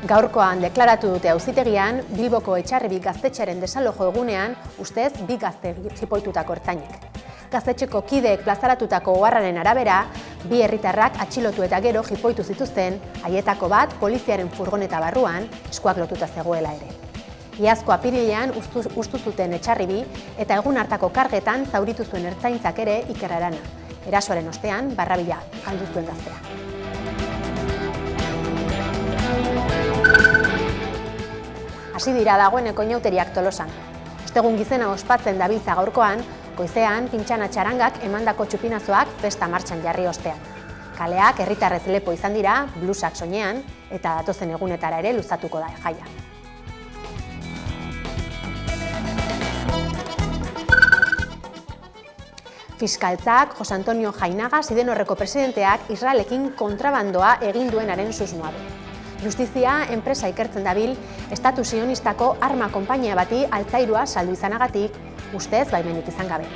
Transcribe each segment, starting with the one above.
Gaurkoan deklaratu dute auzitegian, Bilboko Etxarribi gaztetxearen desalojo egunean, ustez bi gazte jipoitutako ertzainek. Gaztetxeko kideek plazaratutako oharraren arabera, bi herritarrak atxilotu eta gero jipoitu zituzten, haietako bat poliziaren furgoneta barruan, eskuak lotuta zegoela ere. Iazko apirilean ustu zuten Etxarribi eta egun hartako kargetan zauritu zuen ertzaintzak ere Iker Arana. Erasoaren ostean, barrabila galdu zuen gaztea. Hasi dira dagoeneko inauteriak Tolosan. Ostegun gizena ospatzen dabiltza gaurkoan, goizean pintxana txarangak emandako txupinazoak festa martxan jarri ostean. Kaleak herritarrez lepo izan dira, blusak soinean, eta datozen egunetara ere luzatuko da jaia. Fiskaltzak, Jose Antonio Jainaga Sidenorreko presidenteak Israelekin kontrabandoa egin duenaren susmoa du. Justizia enpresa ikertzen dabil, estatu sionistako arma konpainia bati altzairua saldu izanagatik, ustez baimenik izan gabe.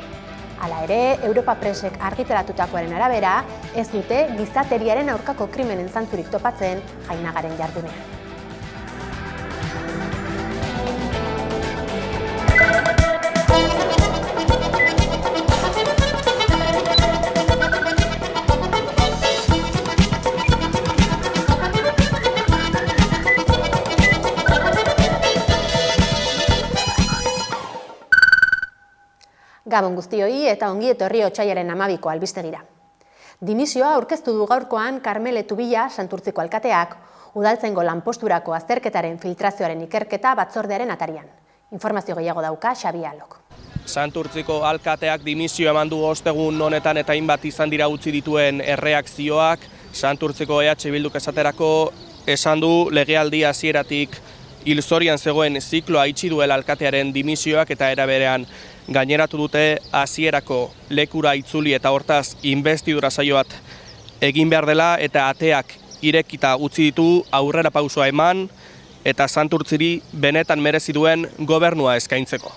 Hala ere, Europa Presek argitaratutakoaren arabera, ez dute gizateriaren aurkako krimenen zantzurik topatzen Jainagaren jardunean. Gabon guztioi eta ongi etorri otsailaren 12ko albistegira. Dimisioa aurkeztu du gaurkoan Karmele Tubilla Santurtziko alkateak, udaltzaingo lanposturako azterketaren filtrazioaren ikerketa batzordearen atarian. Informazio gehiago dauka Xabi Alok. Santurtziko alkateak dimisio eman du ostegun honetan eta hainbat izan dira utzi dituen erreakzioak. Santurtziko EH Bilduk esaterako esan du legealdi hasieratik hilzorian zegoen zikloa itxi duela alkatearen dimisioak eta era berean gaineratu dute hasierako lekura itzuli eta hortaz inbestidura saio bat egin behar dela eta ateak irekita utzi ditu aurrera pausua eman eta Santurtziri benetan merezi duen gobernua eskaintzeko.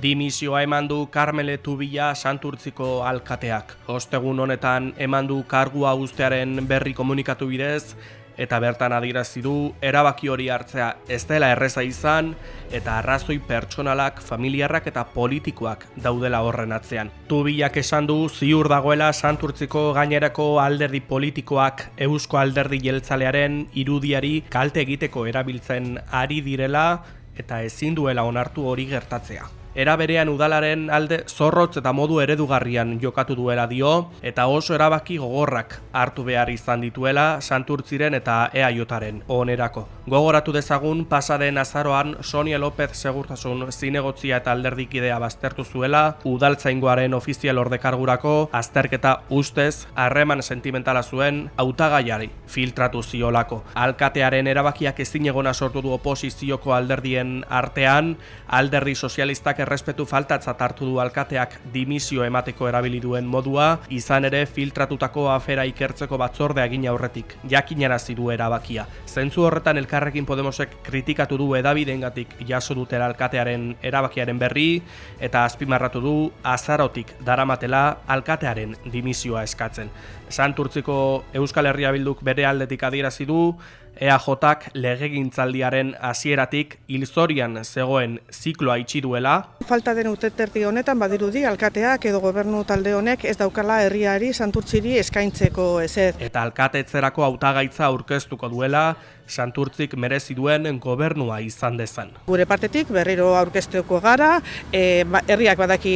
Dimisioa eman du Karmele Tubilla Santurtziko alkateak. Ostegun honetan eman du kargua uztearen berri komunikatu bidez, eta bertan adierazi du erabaki hori hartzea ez dela erreza izan eta arrazoi pertsonalak, familiarrak eta politikoak daudela horren atzean. Tubillak esan du ziur dagoela Santurtziko gainerako alderdi politikoak Eusko Alderdi Jeltzalearen irudiari kalte egiteko erabiltzen ari direla eta ezin duela onartu hori gertatzea. Era berean udalaren alde zorrotz eta modu eredugarrian jokatu duela dio eta oso erabaki gogorrak hartu behar izan dituela Santurtziren eta EAJaren onerako. Gogoratu dezagun pasaden azaroan Sonia López segurtasun zinegotzia eta alderdikidea baztertu zuela udaltzaingoaren ofizial ordekargurako azterketa ustez harreman sentimentala zuen hautagaiari filtratu ziolako. Alkatearen erabakiak ezinegona sortu du oposizioko alderdien artean, alderdi sozialistak errespetu faltatzat hartu du alkateak dimisio emateko erabili duen modua, izan ere filtratutako afera ikertzeko batzordea egin aurretik jakinarazi du erabakia. Zentzu horretan Elkarrekin Podemosek kritikatu du hedabideengatik jaso dutela alkatearen erabakiaren berri eta azpimarratu du azarotik daramatela alkatearen dimisioa eskatzen. Santurtziko Euskal Herria Bilduk bere aldetik adierazi du EAJak legegintzaldiaren hasieratik hilzorian zegoen zikloa itxi duela. Falta den urteterdi honetan badirudi alkateak edo gobernu talde honek ez daukala herriari Santurtziri eskaintzeko ezer. Eta alkatetzerako hautagaitza aurkeztuko duela Santurtzik merezi duen gobernua izan dezan. Gure partetik berriro aurkeztuko gara, herriak badaki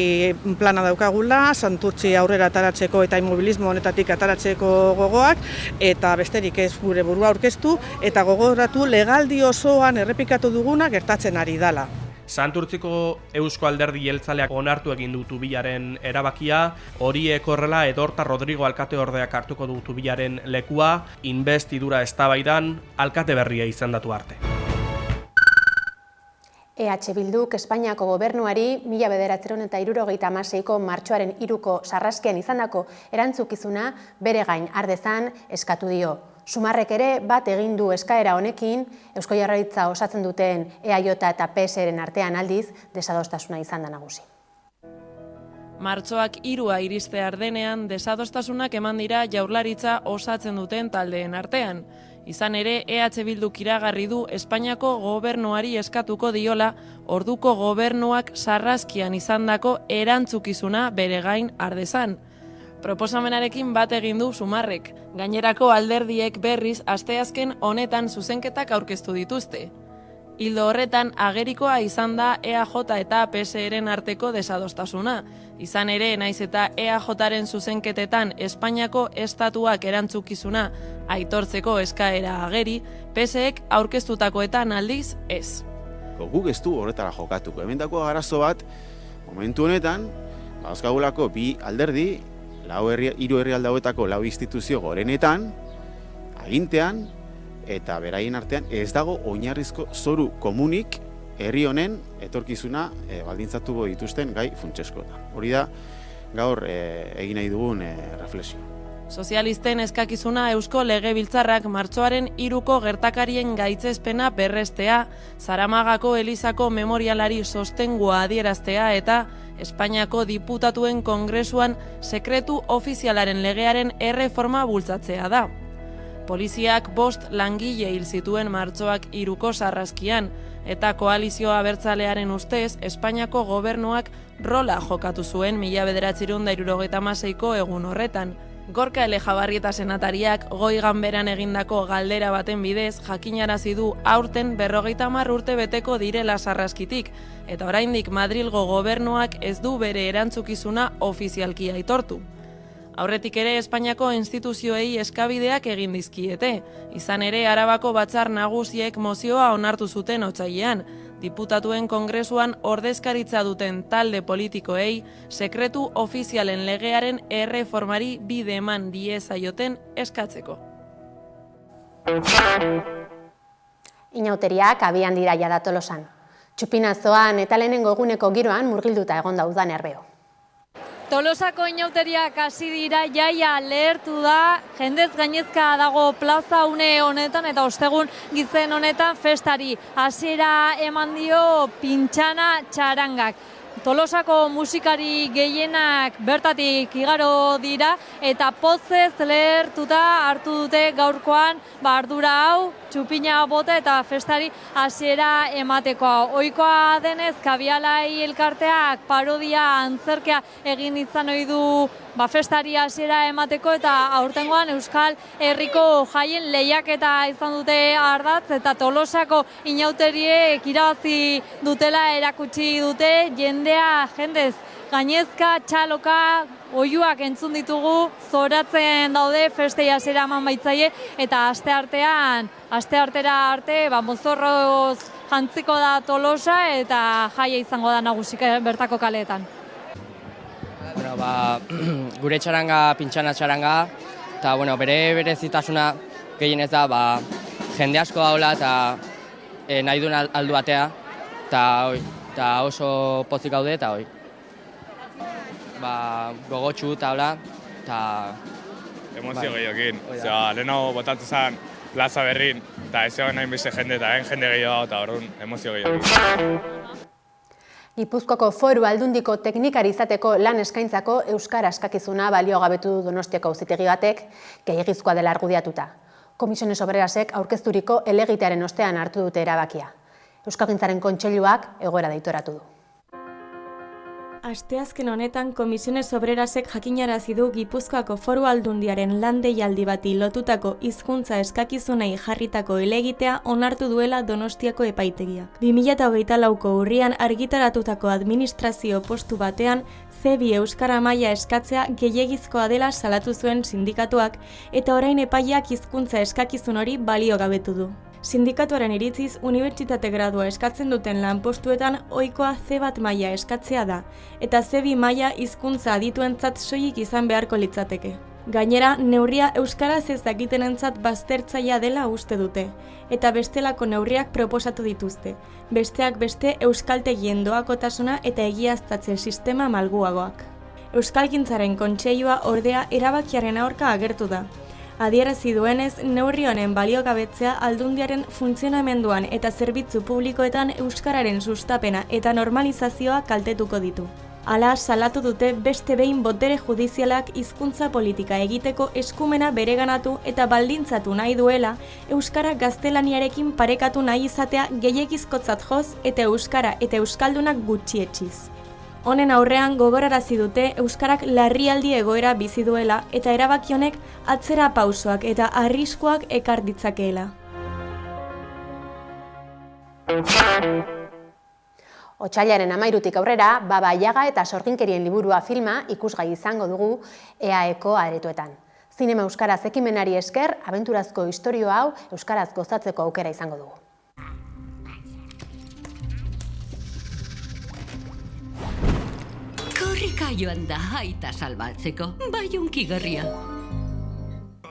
plana daukagula, Santurtzi aurrera ataratzeko eta immobilismo honetatik ataratzeko gogoak, eta besterik ez gure burua aurkeztu, eta gogoratu legaldi osoan errepikatu duguna gertatzen ari dala. Santurtziko Eusko Alderdi Jeltzaleak onartu egin du Tubillaren erabakia, horiek horrela Edorta Rodrigo alkateordeak hartuko du Tubillaren lekua, inbestidura eztabaidan alkate berria izendatu arte. EH Bilduk Espainiako gobernuari 1976ko martxoaren 3ko sarraskian izandako erantzukizuna bere gain har dezan eskatu dio. Sumarrek ere bat egin du eskaera honekin, Eusko Jaurlaritza osatzen duten EAJ eta PSren artean aldiz desadostasuna izan da nagusi. Martxoak 3 iristear denean desadostasunak eman dira Jaurlaritza osatzen duten taldeen artean. Izan ere, EH Bilduk iragarri du Espainiako gobernuari eskatuko diola orduko gobernuak sarraskian izandako erantzukizuna bere gain ardezan. Proposamenarekin bat egin du Sumarrek, gainerako alderdiek berriz asteazken honetan zuzenketak aurkeztu dituzte. Ildo horretan, agerikoa izan da EAJ eta PSeren arteko desadostasuna. Izan ere, naiz eta EAJaren zuzenketetan Espainiako estatuak erantzukizuna aitortzeko eskaera ageri, PSek aurkeztutakoetan aldiz ez. Guk ez du horretara jokatuko. Hemendako arazo bat, momentu honetan, dauzkagulako bi alderdi, 3 herrialde hauetako 4 instituzio gorenetan, agintean, eta beraien artean ez dago oinarrizko zoru komunik herri honen etorkizuna baldintzatuko dituzten gai funtseskoetan. Hori da gaur egin nahi dugun reflexio. Sozialisten eskakizuna Eusko Legebiltzarrak martxoaren 3ko gertakarien gaitzespena berrestea, Zaramagako Elizako memorialari sostengua adieraztea eta Espainiako diputatuen kongresuan sekretu ofizialaren legearen erreforma bultzatzea da. Poliziak 5 langile hil zituen martxoak 3ko sarraskian, eta koalizio abertzalearen ustez, Espainiako gobernuak rola jokatu zuen 1976ko egun horretan. Gorka Elejabarrieta senatariak Goi Ganberan egindako galdera baten bidez jakinarazi du aurten 50 urte beteko direla sarraskitik, eta oraindik Madrilgo gobernuak ez du bere erantzukizuna ofizialki aitortu. Aurretik ere Espainiako instituzioei eskabideak egin dizkiete. Izan ere Arabako Batzar Nagusiek mozioa onartu zuten otsailean. Diputatuen kongresuan ordezkaritza duten talde politikoei sekretu ofizialen legearen erreformari bide eman diezaioten eskatzeko. Inauteriak abian dira jada Tolosan. Txupinazoan eta lehenengo eguneko giroan murgilduta egon da udan erbeo. Tolosako inauteriak hasi dira, jaia lehertu da, jendez gainezka dago plaza une honetan eta ostegun gizen honetan festari. Hasiera eman dio pintxana txarangak. Tolosako musikari gehienak bertatik igaro dira eta pozez lehertuta hartu dute gaurkoan ardura hau, txupina bota eta festari hasiera emateko. Ohikoa denez, Kabialai elkarteak parodia antzerkea egin izan ohi du festari hasiera emateko eta aurtengoan Euskal Herriko jaien lehiaketa izan dute ardatz eta Tolosako inauteriek irabazi dutela erakutsi dute, jendea jendez gainezka, txaloka, oihuak entzun ditugu, zoratzen daude festei hasiera eman baitzaie eta asteartera arte mozorroz jantziko da Tolosa eta jaia izango da nagusik bertako kaleetan. Bueno, gure txaranga, pintxana txaranga, eta bere zitasuna gehienez da, jende asko daula eta nahi duen aldu batea, eta oso pozik gaude eta gogotxu eta hola, eta... Emozio gehiokin, lehenago botatu zen plaza berrin, eta ez egon nahi beste jende eta jende gehiago eta orduan emozio gehiokin. Gipuzkoako Foru Aldundiko teknikari izateko lan eskaintzako euskara eskakizuna baliogabetu du Donostiako auzitegi batek gehiegizkoa dela argudiatuta. Komisiones Obrerasek aurkezturiko helegitearen ostean hartu dute erabakia. Euskalgintzaren Kontseiluak egoera deitoratu du. Asteazken honetan Komisiones Obrerasek jakinarazi du Gipuzkoako Foru Aldundiaren lan deialdi bati lotutako hizkuntza eskakizunei jarritako helegitea onartu duela Donostiako epaitegiak. 2024ko urrian argitaratutako administrazio postu batean C2 euskara maila eskatzea gehiegizkoa dela salatu zuen sindikatuak eta orain epaileak hizkuntza eskakizun hori baliogabetu du. Sindikatuaren iritziz, unibertsitate gradua eskatzen duten lanpostuetan ohikoa C1 maila eskatzea da, eta C2 maila hizkuntza adituentzat soilik izan beharko litzateke. Gainera, neurria euskaraz ez dakitenentzat baztertzailea dela uste dute, eta bestelako neurriak proposatu dituzte, besteak beste euskaltegien doakotasuna eta egiaztatze sistema malguagoak. Euskalgintzaren Kontseilua ordea erabakiaren aurka agertu da. Adierazi duenez, neurri honen baliogabetzea Aldundiaren funtzionamenduan eta zerbitzu publikoetan euskararen sustapena eta normalizazioa kaltetuko ditu. Hala salatu dute beste behin botere judizialak hizkuntza politika egiteko eskumena bereganatu eta baldintzatu nahi duela, euskara gaztelaniarekin parekatu nahi izatea gehiegizkotzat joz eta euskara eta euskaldunak gutxietsiz. Honen aurrean gogorarazi dute euskarak larrialdi egoera bizi duela eta erabaki honek atzera pausoak eta arriskuak ekar ditzakeela. Otsailaren 13tik aurrera, Baba Yaga eta Sorginkerien liburua filma ikusgai izango dugu EAEko aretoetan. Zinema euskaraz ekimenari esker, abenturazko istorio hau euskaraz gozatzeko aukera izango dugu. Korrika joan da aita salbatzeko, bai hunkigarria.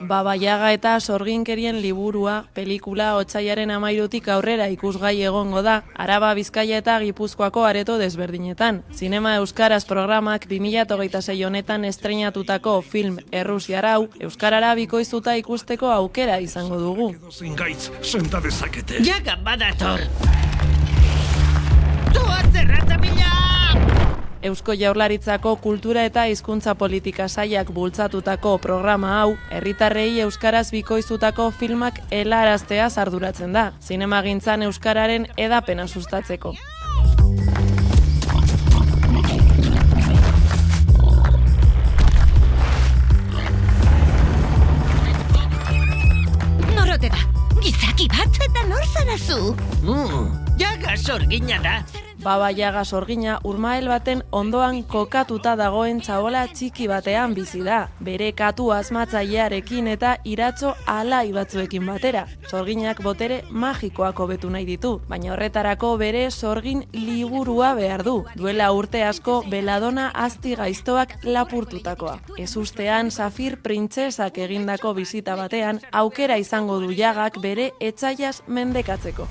Baba Yaga eta Sorginkerien liburua pelikula otsailaren 13tik aurrera ikusgai egongo da, Araba, Bizkaia eta Gipuzkoako areto desberdinetan. Zinema euskaraz programak 2026 honetan estreinatutako film errusiar hau euskarara bikoiztuta ikusteko aukera izango dugu. Zingaitz, senta dezakete. Yaga badator! Zoaz erratzamila! Eusko Jaurlaritzako kultura eta hizkuntza politika sailak bultzatutako programa hau, herritarrei euskaraz bikoiztutako filmak helaraztea arduratzen da, zinemagintzan euskararen hedapena sustatzeko. Norote da, gizaki bat eta nor zarazu? Yaga Sorgina da. Baba Yaga Sorgina urmael baten ondoan kokatuta dagoen txabola txiki batean bizi da, bere katu asmatzailearekin eta iratzo alai batzuekin batera. Sorginak botere magikoak hobetu nahi ditu, baina horretarako bere sorgin liburua behar du. Duela urte asko beladona azti gaiztoak lapurtutakoa. Ezustean Safir printzesak egindako bizita batean aukera izango du Yagak bere etsaiaz mendekatzeko.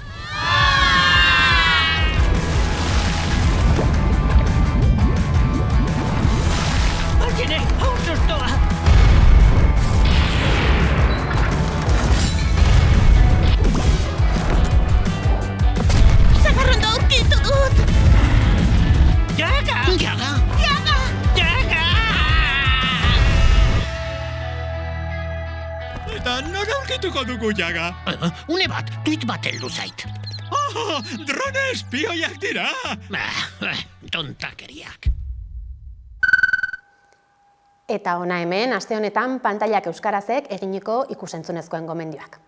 Zagarrondo aurkitu dut! Yaga! Yaga! Yaga! Yaga! Eta nora aurkituko dugu Yaga? Une bat, tuit bat heldu zait. Drone espioiak dira! Tontakeriak. Eta hona hemen, aste honetan pantailak euskarazek eginiko ikusentzunezkoen gomendioak.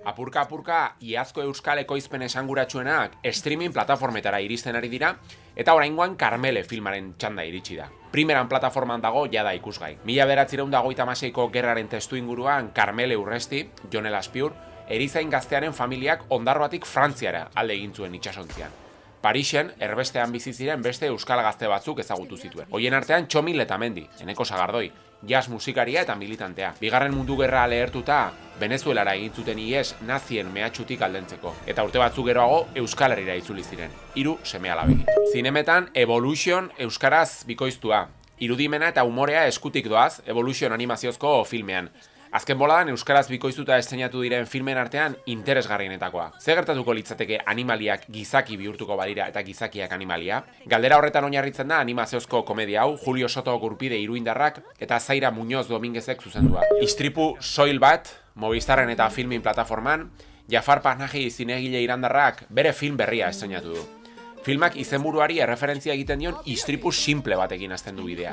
Apurka, iazko euskal ekoizpen esanguratsuenak streaming plataformetara iristen ari dira, eta oraingoan Karmele filmaren txanda iritsi da. Primeran plataforman dago jada ikusgai. 1956ko gerraren testu inguruan Karmele Urresti, Jon Elaspiur, erizain gaztearen familiak Ondarroatik Frantziara alde egin zuen itsasontzian. Parisen, erbestean bizi ziren beste euskal gazte batzuk ezagutu zituen. Hoien artean Txomin Letamendi, Eneko Sagardoi, jazz musikaria eta militantea. Bigarren mundu gerra lehertuta, Venezuelara egin zuten ihes nazien mehatxutik aldentzeko. Eta urte batzuk geroago Euskal Herrira itzuli ziren. 3 seme-alabekin. Zinemetan Evolution euskaraz bikoiztua. Irudimena eta umorea eskutik doaz Evolution animaziozko filmean. Azken boladan euskaraz bikoiztuta estreinatu diren filmen artean interesgarrienetakoa. Zer gertatuko litzateke animaliak gizaki bihurtuko badira eta gizakiak animalia? Galdera horretan oinarritzen da animaziozko komedia hau, Julio Soto Gurpide Iruindarrak eta Zaira Muñoz Dominguezek zuzendua. Istripu soil bat, Movistarren eta Filmin plataforman, Jafar Panahi zinegile irandarrak bere film berria estreinatu du. Filmak izenburuari erreferentzia egiten dion istripu simple batekin hasten du bidea.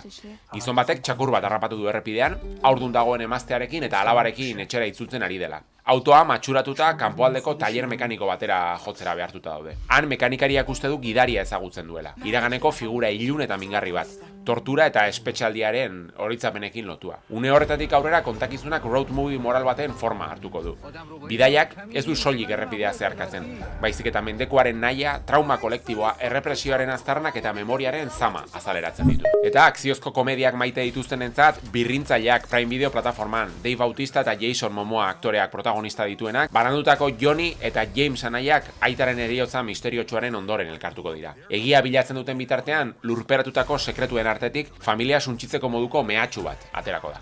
Gizon batek txakur bat harrapatu du errepidean, haurdun dagoen emaztearekin eta alabarekin etxera itzultzen ari dela. Autoa matxuratuta kanpoaldeko tailer mekaniko batera jotzera behartuta daude. Han mekanikariak uste du gidaria ezagutzen duela. Iraganeko figura ilun eta mingarri bat. Tortura eta espetxaldiaren horitzapenekin lotua. Une horretatik aurrera kontakizunak road movie moral baten forma hartuko du. Bidaiak ez du soilik errepidea zeharkatzen, baizik eta mendekuaren nahia, trauma kolektiboa, errepresioaren aztarnak eta memoriaren zama azaleratzen ditu. Eta akziozko komediak maite dituztenentzat, birrintzaileak Prime Video plataforman, Dave Bautista eta Jason Momoa aktoreak protagonista dituenak, banandutako Johnny eta James anaiak aitaren heriotza misteriotsuaren ondoren elkartuko dira. Egia bilatzen duten bitartean, lurperatutako sekretuen artetik familia suntsitzeko moduko mehatxu bat aterako da.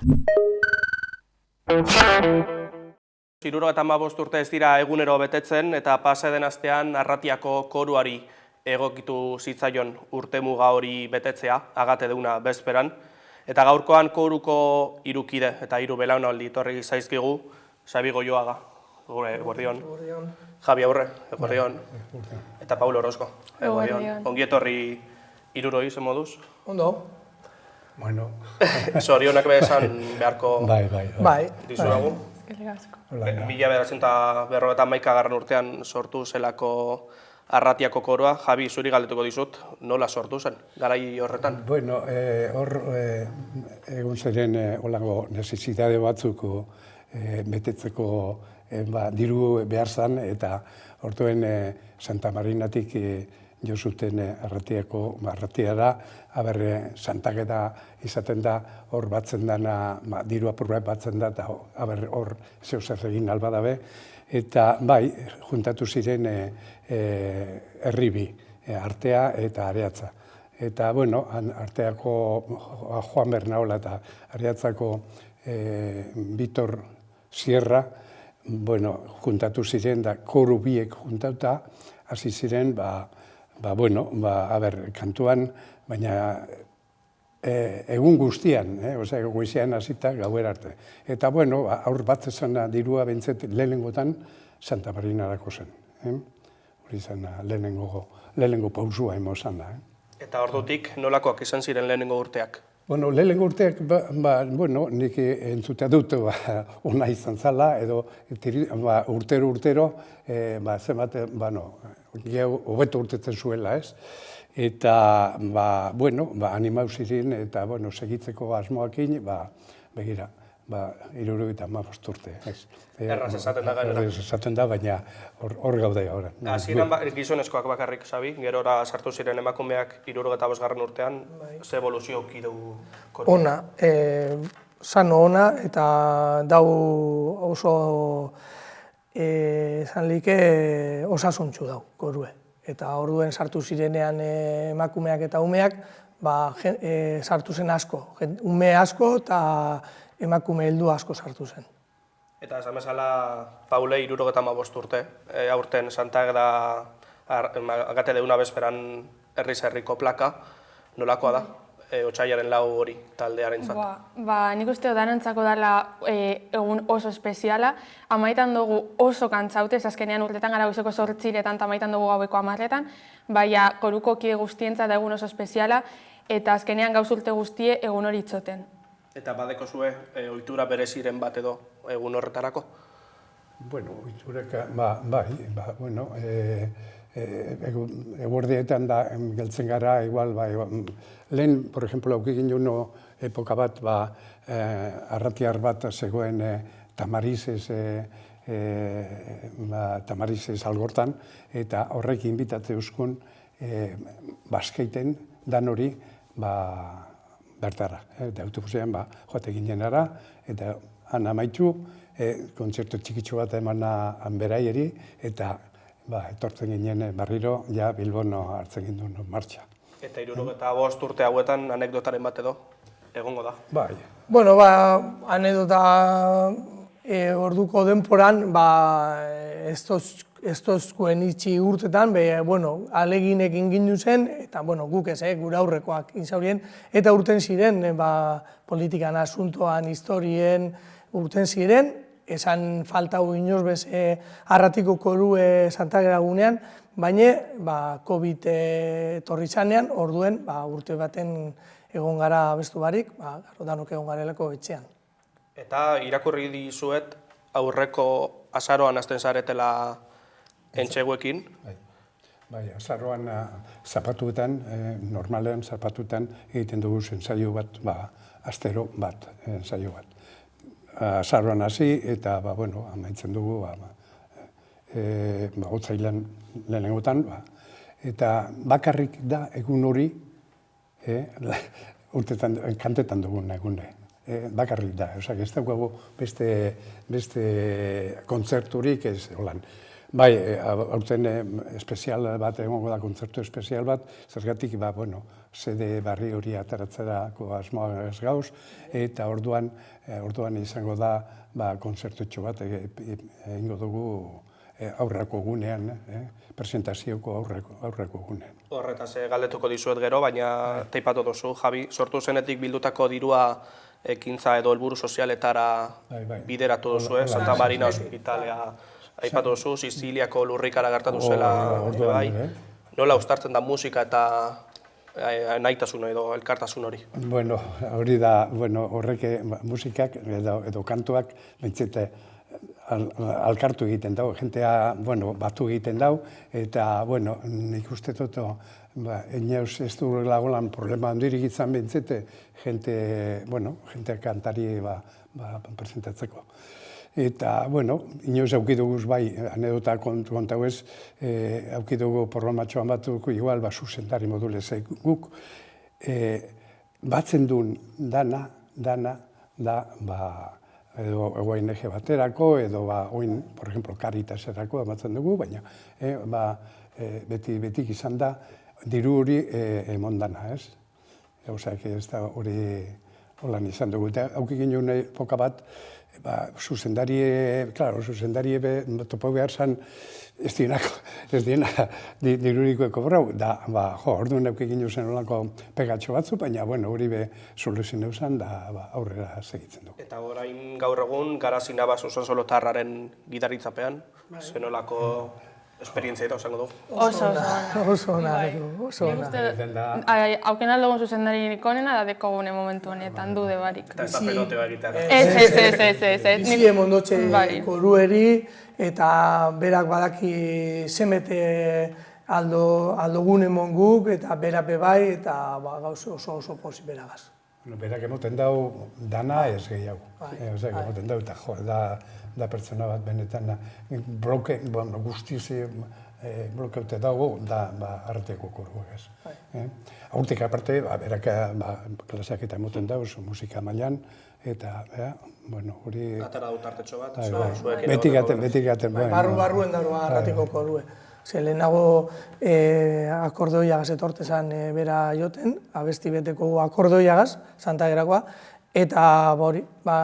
75 urte ez dira egunero betetzen eta pasa den astean Arratiako koruari egokitu zitzaion urtemuga hori betetzea, agate deuna bezperan, eta gaurkoan koruko 3 kide eta 3 belaunaldi etorri zaizkigu, Xabi Goioaga, gure eguerdion, Javi Aurre, eguerdion, eta Paulo Orozko, eguerdion. Ongi etorri 3 zen moduz? Ondo. Bueno. Zorionak bezan beharko dizuagu. 1951 urtean sortu zelako Arratiako koroa. Javi, zuri galdetuko dizut, nola sortu zen, garai horretan? Bueno, hor egun ziren holango necesidade batzuk betetzeko diru behar zen, eta orduan Santa Marinatik jo zuten Arratiara, santaketa izaten da, hor batzen dana, diru apur batzen da, eta hor zeuzer egin alba dabe, eta bai, juntatu ziren herribi, Artea eta Areatza. Eta, bueno, Arteako Juan Bernaola eta Areatzako Vitor Sierra, bueno, juntatu ziren, da koru biek juntauta, hasi ziren, kantuan, baina egun guztian, goizean hasita gauer arte. Eta, bueno, aur bat zena dirua bentzet lehenengotan Santa Marinarako zen. Hori zen lehenengo pausua emozan da. Eta ordutik nolakoak izan ziren lehenengo urteak? Bueno, lehenengo urteak, nik entzutea dut ona izan zala, edo urtero, zenbat, hobeto urtetzen zuela, ez? Eta, animau ziren, eta, segitzeko asmoakin, begira, 75 urte, ez? Erraz esaten da gainera. Erraz esaten da, baina hor gaude gaur. Hasieran gizonezkoak bakarrik, Xabi, gerora sartu ziren emakumeak 75. urtean, ze evoluzio auki dugu korua? Ona, sano ona, eta dau oso osasuntxu dau korue. Eta orduen sartu zirenean emakumeak eta umeak, sartu zen asko. Ume asko eta emakume heldu asko sartu zen. Eta esan bezala, Paule, 75 urte, aurten Santageda agate deuna bezperan herriz-herriko plaka, nolakoa da, Otsailaren 4 hori taldearen zat? Nik uste danantzako dela egun oso espeziala, amaitan dugu oso kantzaute, azkenean urtetan gara goizeko 8etan eta amaitan dugu gaueko 10etan, baina koruko kide guztientza da egun oso espeziala, eta azkenean gauz urte guztie egun hori itzoten. Eta badeko zue, ohitura bereziren bat edo egun horretarako? Bueno, ohiturek, eguerdietan da geltzen gara, igual, lehen, por ejemplo, aukigin juno epoka bat, arratiar bat zegoen Tamarizes algortan, eta horrek inbitatze euskun baskeiten dan hori, bertara, eta autobusean joate ginen ara, eta han amaitu, kontzertu txikitsu bat emana beraieri, eta etortzen ginen barriro, ja Bilbon hartzen ginen martxa. Eta 75 urte hauetan anekdotaren bat edo egongo da? Bai. Bueno, anekdota orduko denporan, ez tozkuen itxi urtetan, aleginekin gindu zen, eta guk ez, gure aurrekoak inzaurien, eta urten ziren, politikan asuntoan, historien, urten ziren, esan faltau inoz bez Arratiko korue Santageda gunean, baina COVID etorri zanean, orduen urte baten egon gara abestu barik, danok egon garelako etxean. Eta irakurri dizuet aurreko azaroan hasten zaretela entxeguekin? Bai, azaroan zapatuetan, normalean zapatuetan egiten dugu ensaio bat, astero bat ensaio bat. Azaroan hasi eta, amaitzen dugu, otsailean lehenengotan, eta bakarrik da egun hori, kantetan dugun egune. Bakarrik da, ez dago beste kontzerturik ez holan. Bai, aurten espezial bat, egongo da kontzertu espezial bat, zergatik, sede barri hori ataratzerako asmoa ez gauz, eta orduan izango da kontzertutxo bat egingo dugu aurreko gunean, presentazioko aurreko gunean. Horretaz galdetuko dizuet gero, baina teipatu duzu, Javi, sortu zenetik bildutako dirua ekintza edo helburu sozialetara bideratu duzu, Santa Marina Hospitalea aipatu duzu, Siziliako lurrikara gertatu zela, bai. Nola uztartzen da musika eta nahitasuna edo elkartasun hori? Bueno, hori da, horrek musikak edo kantuak bentsete alkartu egiten dago, jentea batu egiten dago, eta nik uste dut, inoz ez du lagolan problema handirik izan bentsete, jente kantari presentatzeko. Eta, inoz aukiduguz bai, anedota kontau ez, aukidugu porromatxoan batuko, igual, zuzendari modulez guk, batzen duen dana, da, edo ONG baterako, edo oin, por ejemplo, Caritaserako batzen dugu, baina betik izan da, diru hori emondana, ez? Osea, ez da hori holan izan dugu. Eta aukik ginen poka bat, zuzendarie topo behar zan, ez diena diruriko ekobrau, da, orduan aukik ginen zen olako pegatxo batzu, baina, hori soluzin eusan, da aurrera segitzen dugu. Eta orain gaur egun, Garazi Navas Usansolotarraren gidaritzapean, zenolako esperientzia eta osango du? Oso ona. Hauken aldogun zuzendaririk onena da dekogune momentu honetan, dude barik. Eta ez da pelote bagitea. Ez. Bizi emondotxe korueri, eta berak badaki zemete aldogun emon guk, eta berak bebai, eta oso posi beragaz. Berak emoten dau dana ez gehiago. Emoten dau, eta da pertsona bat benetan guztiz blokeute dago, da arteko koruak ez. Hortik aparte, berak klaseak eta emoten dau, musika mailan, eta, hori... Atara dut artetxo bat, betik gaten. Barruen dago arratiko korue. Lehenago akordeoiagaz etortezan bera joten, abesti beteko akordeoiagaz, Santa Gerakoa, eta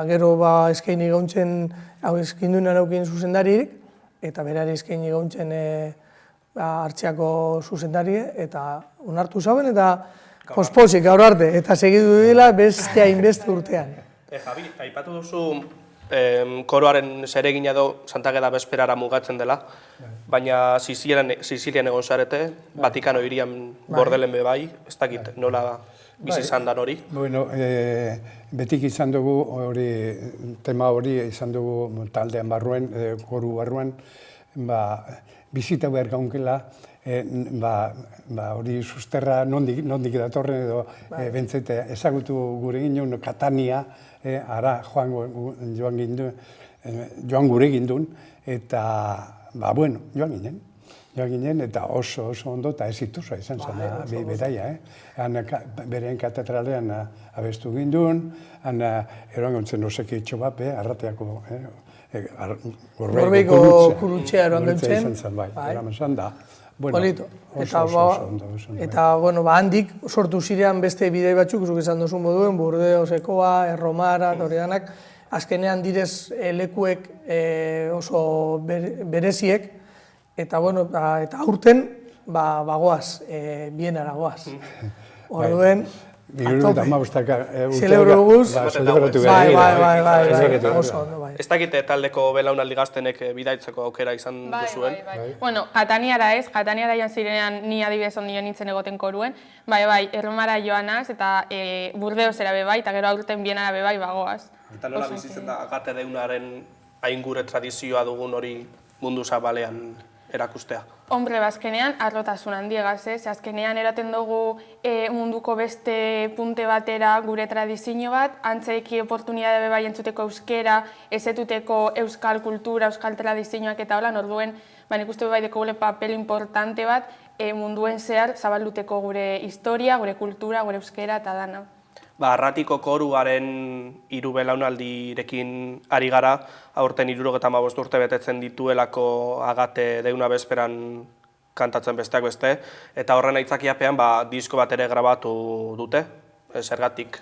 gero eskaini gauntzen, eskindunan aukin zuzendaririk, eta berari eskaini gauntzen hartxeako zuzendari, eta onartu zauen, eta pospozik gaur arte, eta segidu dela beste hainbeste urtean. Javi, aipatu duzu koroaren zeregina edo Santa Geda bezperara mugatzen dela, baina Sizilian egon zarete, Vatikano hirian bordelen bebai, ez dakit nola bizi izan dan hori? Bueno, betik izan dugu, tema hori izan dugu taldean barruen, koru barruen, bizita behar gaunkela, hori susterra nondik datorren edo bentzete ezagutu gure ginen, Catania, joan gure gindun, eta, joan ginen, eta oso ondo, eta ez ituza izan zen, bedaia, beren katedralean abestu gindun, eroan gontzen oseki etxo bat, arrateako, Gorbeiko kurutxea eroan gontzen, polito. Eta, handik sortu zirean beste bidei batzuk, zuk esan duzun moduen, Burdeos, Ekoa, Erromara, Toredanak, azkenean direz lekuek oso bereziek, eta aurten bagoaz, bienara goaz. Orduen, zelebro guz, oso ondo, bai. Ez dakite taldeko belaunaldi gaztenek bidaitzeko aukera izan duzuen? Bueno, Cataniara ez, Cataniara joan zirenean ni adibidez ondio nintzen egoten koruen, Erromara joanaz eta Burdeosera bebai, eta gero aurten bienara bebai bagoaz. Eta nola bizitzen da Agate Deunaren aingure tradizioa dugun hori mundu zabalean erakustea? Hombre, azkenean, arrotasun handiegaz, azkenean eraten dugu munduko beste punte batera gure tradizio bat, antzeki oportunidade bebai entzuteko euskera, ezetuteko euskal kultura, euskal tradizioak eta hola, orduen, nik uste bebai deko gure papel importante bat, munduen zehar zabalduteko gure historia, gure kultura, gure euskera eta dana. Arratiko koruaren 3 belaunaldirekin ari gara, aurten 75 urte betetzen dituelako Agate Deuna bezperan kantatzen besteak beste, eta horren aitzakiapean disko bat ere grabatu dute, zergatik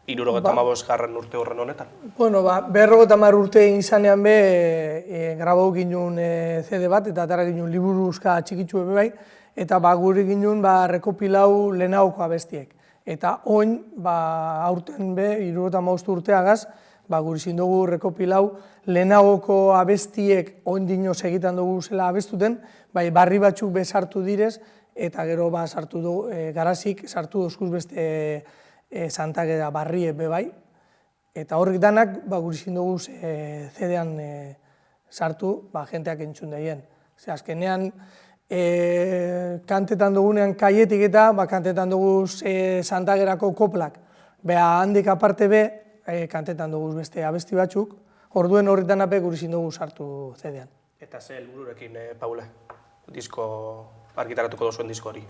75. urte horren honetan. Bueno, 50 urte izanean be, grabau ginen CD bat, eta atara ginen liburuzka txikitsu ebe bai, eta guri ginen rekopilau lehenagoko abestiek. Eta oin, aurten be, 75 urteagaz, guri zindugu rekopilau lehenagoko abestiek oin dino segitan dugu zela abestuten, barri batzuk be sartu direz, eta gero sartu du, garazik sartu dozkuz beste Santageda barrie be bai, eta horrek danak guri zindugu CD-an sartu jenteak entzun daien. Azkenean, kantetan dugunean kaietik eta kantetan dugu Santagerako koplak. Handik aparte be, kantetan dugu beste abesti batzuk, orduen horretan ape guri zindugu sartu CD-an. Eta ze helbururekin, Paule, disko argitaratuko duzuen disko hori?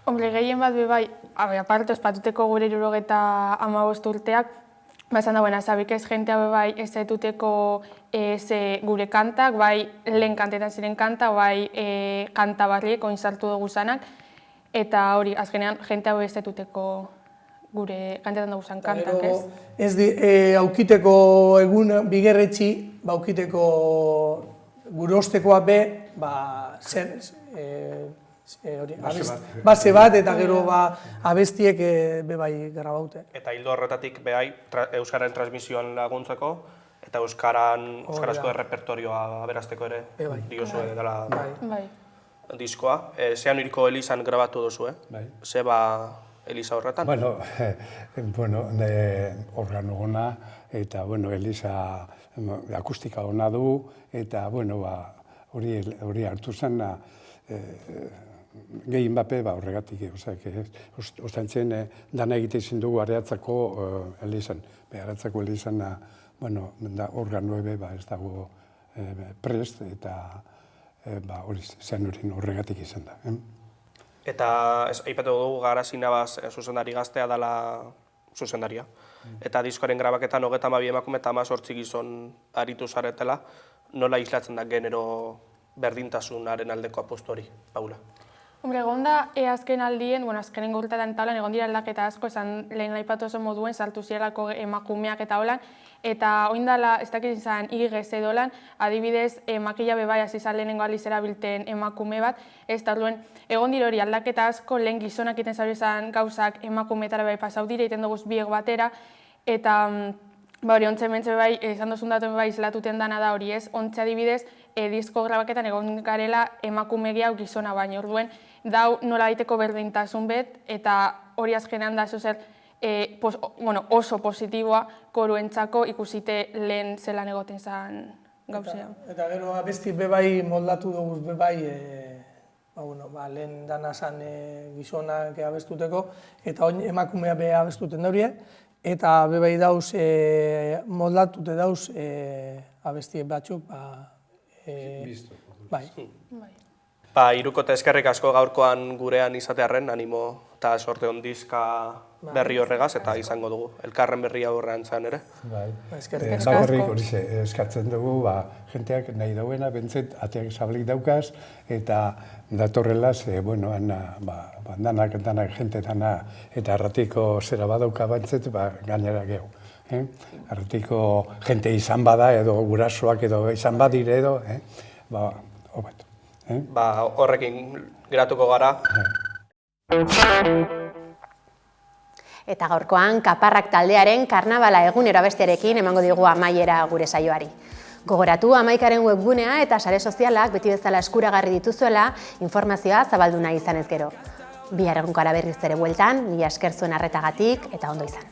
Hombre, gehien bat be bai, aparte ospatuteko gure 75 urteak, esan dagoena, zabik ez jentea be bai ez zaituteko gure kantak, bai lehen kantetan ziren kanta, bai kanta barriek oin sartu dugu zanak, eta hori, azkenean jentea be ez zaituteko gure kantetan dugu zan kantak, ez? Ez aukiteko egun bigerretxi, aukiteko gure ostekoa be, zer, base bat eta gero abestiek be bai grabaute. Eta hildo horretatik behai Euskararen transmisioan laguntzeko eta Euskarazko errepertorioa aberazteko ere diozue dela diskoa. Zean iriko Elizan grabatu duzu, ze Eliza horretan? Bueno, organo gona eta Eliza akustika ona du eta hori hartu zen gehien bape horregatik, ostantzen dana egite izin dugu Areatzako Elizan. Areatzako Elizan organo ebe ez dago prest eta hori zen horregatik izan da. Eta aipatu dugu Garazi Navas zuzendari gaztea dela zuzendaria. Eta diskoaren grabaketan 32 emakume eta 18 gizon aritu zaretela, nola islatzen da genero berdintasunaren aldeko apostu hori, Paula? Hombre, egon da azken aldien, azkenengo urteetan talan, egon dira aldaketa asko, esan lehen aipatu oso moduen, sartu zirelako emakumeak eta holan, eta oin dala, ez dakit izan igez edo lan, adibidez, makila bebai azizan lehenengo aliz erabilten emakume bat, ez da duen, egon dira hori aldaketa asko, lehen gizonak iten zauri izan gauzak emakumeetara bai pasau dire, iten dugu biek batera, eta hori ontzen mentze bai, esan dozun datu bai izlatuten dana da hori ez, ontze adibidez, disko grabaketan egon garela emakumegia gizona baino, orduen, dau nola daiteko berdintasun bet, eta hori azkenean da zuzer oso positiboa koruentzako ikusite lehen zelan egoten zen gauzea. Eta gero abesti bebai moldatu dugu bebai, lehen dana zen gizonak abestuteko, eta oin emakumea be abestuten daurie, eta bebai dauz moldatute dauz abesti batzuk, bai. Irukote eskerrik asko gaurkoan gurean izatearren, animo eta sorte ondizka berri horregaz, eta izango dugu, elkarren berria horrean zan ere. Bakarrik hori eskatzen dugu, jenteak nahi dauena, bentzet, ateak zabalik daukaz, eta datorrela, danak jente dana, eta arratiko zera badauka bantzet, gainera gehu. Arratiko jente izan bada, edo gurasoak edo izan badire edo, hobat. Horrekin geratuko gara. Eta gaurkoan, Kaparrak taldearen karnabala egunero abestiarekin emango digu amaiera gure saioari. Gogoratu Amaikaren webgunea eta sare sozialak beti bezala eskuragarri dituzuela informazioa zabaldu nahi izanez gero. Bihar egunkara berriz ere bueltan, mila esker zuen arretagatik eta ondo izan.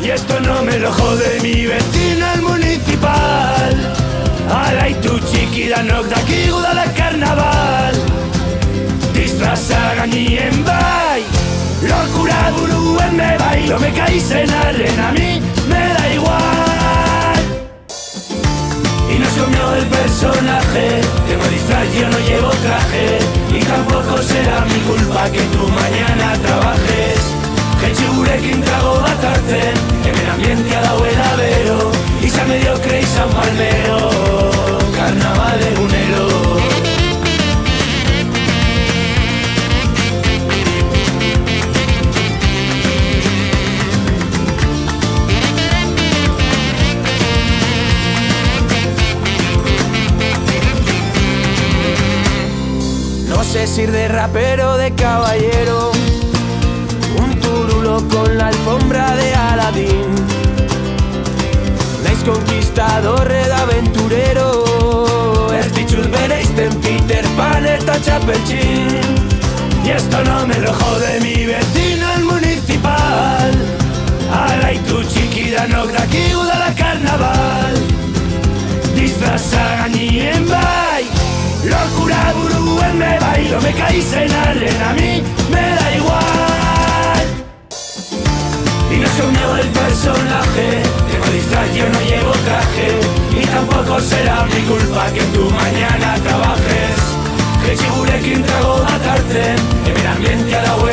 Y esto no me lo jode mi vecino el municipal. Alaitu txiki danok dakigu dala karnaval. Disfraza gainien bai, locura buruen me bai. No me caísen arren, a mí me da igual. Y nos comió el personaje, tengo disfraz, yo no llevo traje. Y tampoco será mi culpa que tú mañana trabajes. Jetxe gurekin trago bat hartzen, hemen ambientia dauela bero, izan mediokre izan palmero, karnabal egunero. quieres ir de rapero o de caballero, un turulo con la alfombra de Aladín. Naiz conquistador edo aventurero, ez ditut bereizten Peter Pan eta txapeltxin. Y esto no me lo jode mi vecino el municipal, alaitu txikidanok dakigu dala karnaval. Disfraza gainien bai, locura buruen me bai, lo me caísen arren, a mí me da igual. Y no soy nuevo el personaje, tengo disfraz, yo no llevo traje, y tampoco será mi culpa que tú mañana trabajes. Etxe gurekin trago bat hartzen, hemen ambientia dagoen